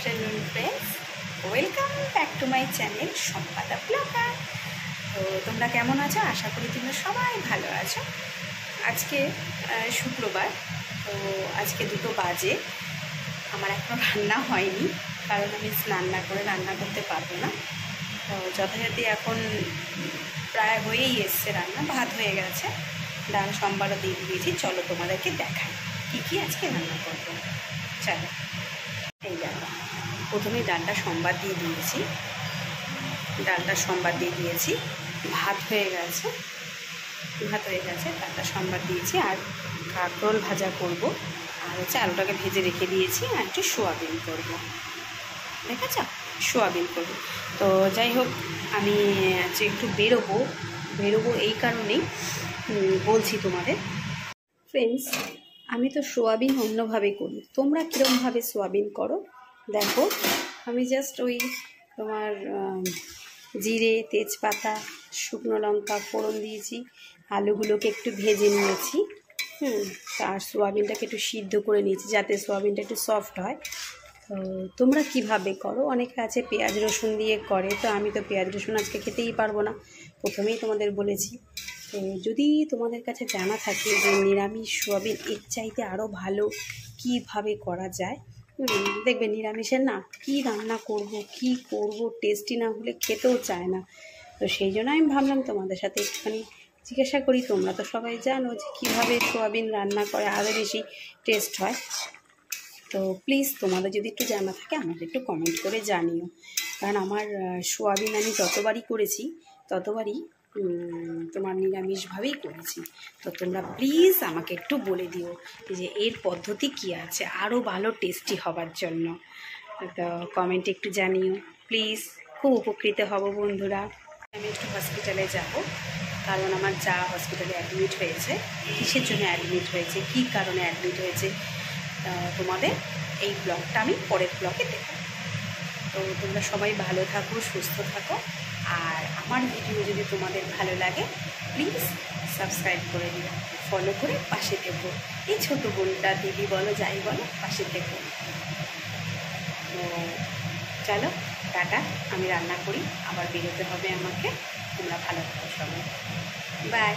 afternoon friends, welcome back to my channel Sampada blogger. তো তোমরা কেমন আছো? আশা করি তোমরা সবাই ভালো আছো। আজকে শুক্রবার, তো আজকে 2টো বাজে। আমার এখনও রান্না হয়নি, কারণ আমি স্নান না করে রান্না করতে পারবো না। তো যথাযথি এখন প্রায় হয়েই এসছে রান্না, ভাত হয়ে গেছে, ডাল সম্বারও দিয়ে দিয়েছি। চলো তোমাদেরকে দেখাই কী কী আজকে রান্না করবো। চলো, এই দেখো, প্রথমে ডালটা সম্বাদ দিয়ে দিয়েছি, ভাত হয়ে গেছে, ডালটা সম্বাদ দিয়েছি। আর কাঁকরোল ভাজা করব, আর হচ্ছে আলুটাকে ভেজে রেখে দিয়েছি, আর একটু সোয়াবিন করবো। দেখেছ, সোয়াবিন করবো। তো যাই হোক, আমি আজকে একটু বেরোবো এই কারণেই বলছি তোমাদের। ফ্রেন্ডস, আমি তো সোয়াবিন অন্যভাবে করি, তোমরা কীরকমভাবে সোয়াবিন করো দেখো। আমি জাস্ট ওই তোমার জিরে, তেজপাতা, শুকনো লঙ্কা ফোড়ন দিয়েছি, আলুগুলোকে একটু ভেজে নিয়েছি, আর সোয়াবিনটাকে একটু সিদ্ধ করে নিয়েছি যাতে সোয়াবিনটা একটু সফট হয়। তো তোমরা কিভাবে করো? অনেকে আছে পেঁয়াজ রসুন দিয়ে করে, তো আমি তো পেঁয়াজ রসুন আজকে খেতেই পারবো না, প্রথমেই তোমাদের বলেছি। তো যদি তোমাদের কাছে জানা থাকে যে নিরামিষ সোয়াবিন এর চাইতে আরও ভালো কিভাবে করা যায়, দেখবে নিরামিষের না কি রান্না করব, কি করব, টেস্টি না হলে খেতেও চায় না। তো সেই জন্য আমি ভাবলাম তোমাদের সাথে একটুখানি জিজ্ঞাসা করি। তোমরা তো সবাই জানো যে কীভাবে সোয়াবিন রান্না করে আরও বেশি টেস্ট হয়। তো প্লিজ তোমাদের যদি একটু জানা থাকে আমাকে একটু কমেন্ট করে জানিও, কারণ আমার সোয়াবিন আমি যতবারই করেছি ততবারই তোমার নিরামিষভাবেই করেছি। তো তোমরা প্লিজ আমাকে একটু বলে দিও যে এর পদ্ধতি কী আছে আরও ভালো টেস্টি হবার জন্য। তো কমেন্টে একটু জানিও প্লিজ, খুব উপকৃত হব বন্ধুরা। আমি একটু হসপিটালে যাব, কারণ আমার যা হসপিটালে অ্যাডমিট হয়েছে। কিসের জন্য অ্যাডমিট হয়েছে, কী কারণে অ্যাডমিট হয়েছে, তোমাদের এই ব্লগটা আমি পরের ব্লগে দেব। তো তোমরা সবাই ভালো থাকো, সুস্থ থাকো, আর আমার ভিডিও যদি তোমাদের ভালো লাগে প্লিজ সাবস্ক্রাইব করে দিও, ফলো করে পাশে থেকো। এই ছোটো বোনটা, দিদি বলো, যাই বলো, পাশে থেকো। তো চলো, টাটা, আমি রান্না করি, আবার বেরোতে হবে আমাকে। তোমরা ভালো থাকো সবাই, বাই।